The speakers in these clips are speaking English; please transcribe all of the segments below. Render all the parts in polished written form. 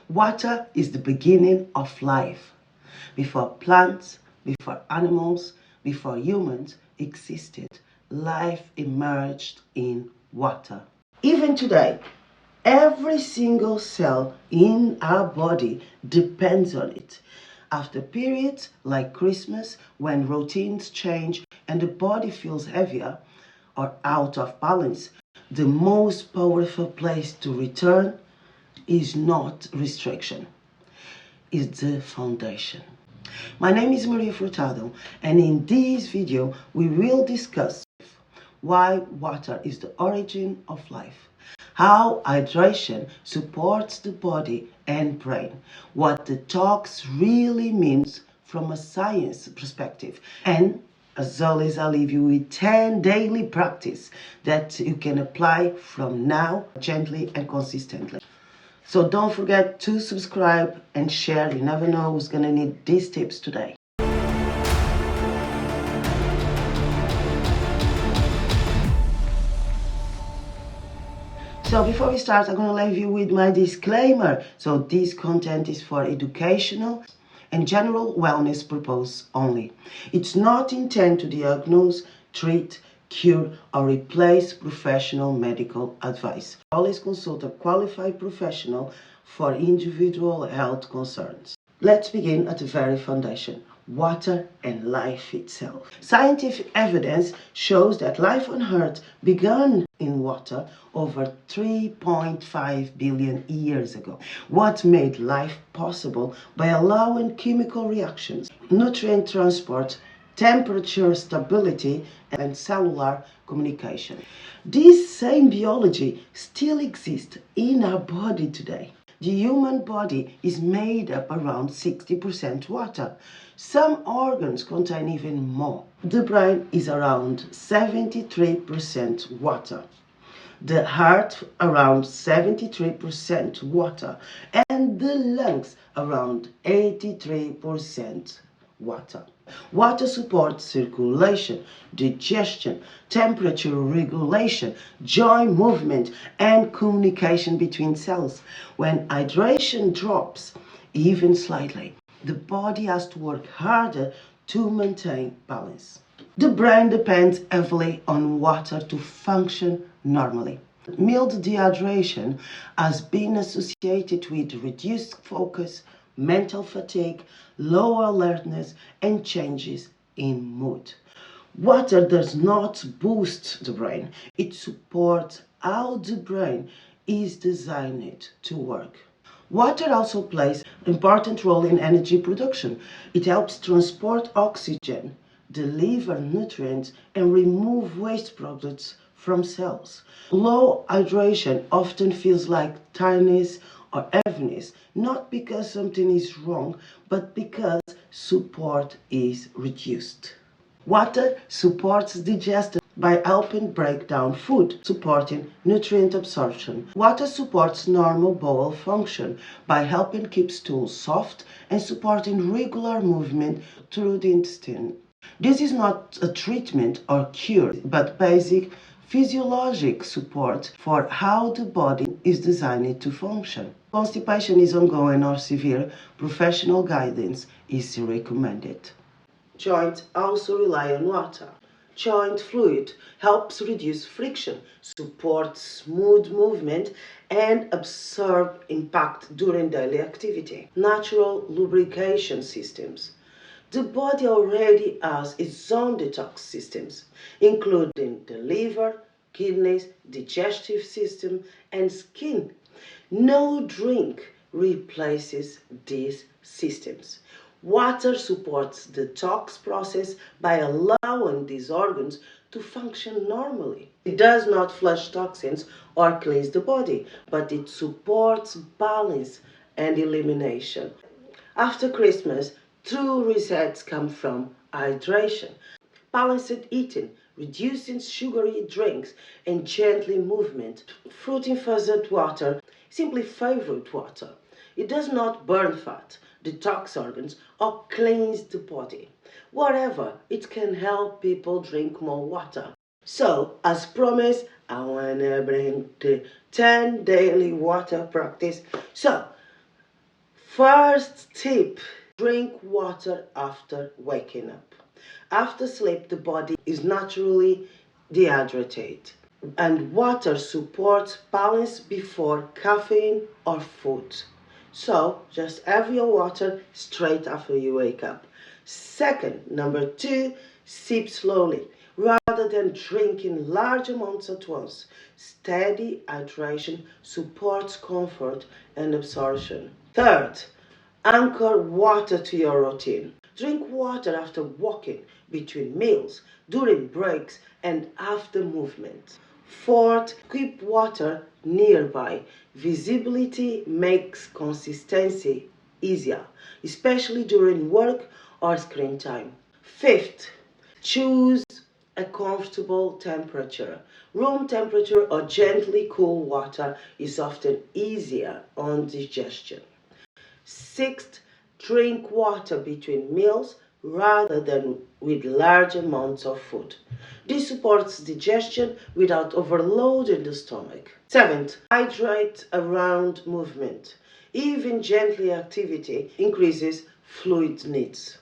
Water is the beginning of life. Before plants, before animals, before humans existed, life emerged in water. Even today, every single cell in our body depends on it. After periods like Christmas, when routines change and the body feels heavier or out of balance, the most powerful place to return is not restriction, it's the foundation. My name is Maria Furtado, and in this video we will discuss why water is the origin of life, how hydration supports the body and brain, what detox really means from a science perspective, and as always, I'll leave you with 10 daily practice that you can apply from now gently and consistently. So don't forget to subscribe and share. You never know who's going to need these tips today. So before we start, I'm going to leave you with my disclaimer. So this content is for educational and general wellness purpose only. It's not intended to diagnose, treat, cure, or replace professional medical advice. Always consult a qualified professional for individual health concerns. Let's begin at the very foundation. Water and life itself. Scientific evidence shows that life on Earth began in water over 3.5 billion years ago. What made life possible by allowing chemical reactions, nutrient transport, temperature stability, and cellular communication. This same biology still exists in our body today. The human body is made up around 60% water. Some organs contain even more. The brain is around 73% water. The heart around 73% water. And the lungs around 83% water. Water supports circulation, digestion, temperature regulation, joint movement, and communication between cells. When hydration drops, even slightly, the body has to work harder to maintain balance. The brain depends heavily on water to function normally. Mild dehydration has been associated with reduced focus, mental fatigue, low alertness, and changes in mood. Water does not boost the brain, it supports how the brain is designed to work. Water also plays an important role in energy production. It helps transport oxygen, deliver nutrients, and remove waste products from cells. Low hydration often feels like tiredness or heaviness, not because something is wrong, but because support is reduced. Water supports digestion by helping break down food, supporting nutrient absorption. Water supports normal bowel function by helping keep stools soft and supporting regular movement through the intestine. This is not a treatment or cure, but basic physiologic support for how the body is designed to function. Constipation is ongoing or severe, professional guidance is recommended. Joints also rely on water. Joint fluid helps reduce friction, supports smooth movement, and absorb impact during daily activity. Natural lubrication systems. The body already has its own detox systems, including the liver, kidneys, digestive system, and skin. No drink replaces these systems. Water supports the detox process by allowing these organs to function normally. It does not flush toxins or cleanse the body, but it supports balance and elimination. After Christmas, true resets come from hydration, balanced eating, reducing sugary drinks, and gently movement. Fruit infused water, simply favorite water. It does not burn fat, detox organs, or cleanse the body. Whatever, it can help people drink more water. So, as promised, I wanna bring the 10 daily water practice. So, First tip, drink water after waking up. After sleep, the body is naturally dehydrated, and water supports balance before caffeine or food. So just have your water straight after you wake up. Second, number two, sip slowly rather than drinking large amounts at once. Steady hydration supports comfort and absorption. Third, anchor water to your routine. Drink water after walking, between meals, during breaks, and after movement. Fourth, keep water nearby. Visibility makes consistency easier, especially during work or screen time. Fifth, choose a comfortable temperature. Room temperature or gently cool water is often easier on digestion. Sixth, drink water between meals rather than with large amounts of food. This supports digestion without overloading the stomach. Seventh, hydrate around movement. Even gently activity increases fluid needs.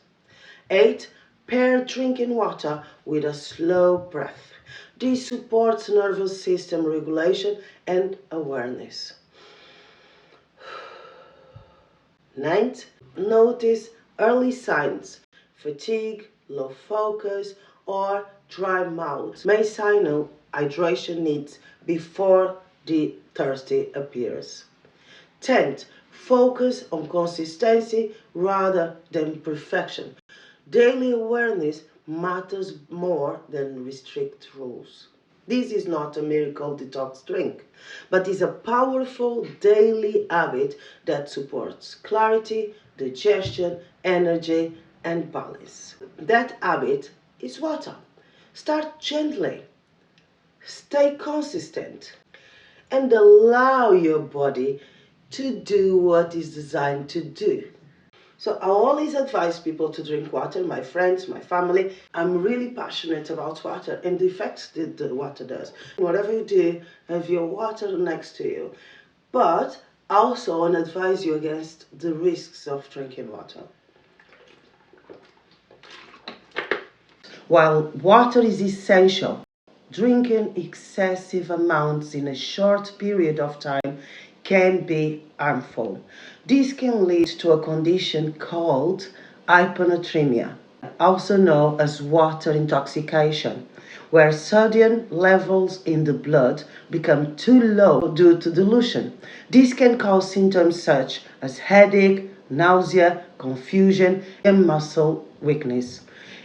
8. Pair drinking water with a slow breath. This supports nervous system regulation and awareness. 9th, notice early signs, fatigue, low focus, or dry mouth may signal hydration needs before the thirsty appears. 10th, focus on consistency rather than perfection. Daily awareness matters more than strict rules. This is not a miracle detox drink, but is a powerful daily habit that supports clarity, digestion, energy, and balance. That habit is water. Start gently, stay consistent, and allow your body to do what is designed to do. So I always advise people to drink water, my friends, my family. I'm really passionate about water and the effects that the water does. Whatever you do, have your water next to you. But also I advise you against the risks of drinking water. While water is essential, drinking excessive amounts in a short period of time can be harmful. This can lead to a condition called hyponatremia, also known as water intoxication, where sodium levels in the blood become too low due to dilution. This can cause symptoms such as headache, nausea, confusion, and muscle weakness,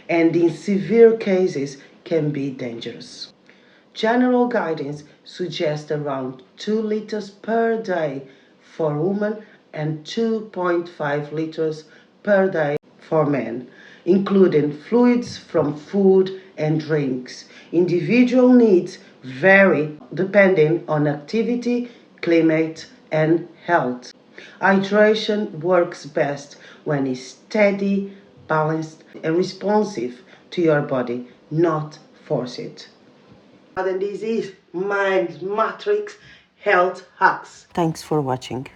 and in severe cases can be dangerous. General guidance suggests around 2 liters per day for women and 2.5 liters per day for men, including fluids from food and drinks. Individual needs vary depending on activity, climate, and health. Hydration works best when it's steady, balanced, and responsive to your body, not force it. And this is Mind Matrix Health Hacks. Thanks for watching.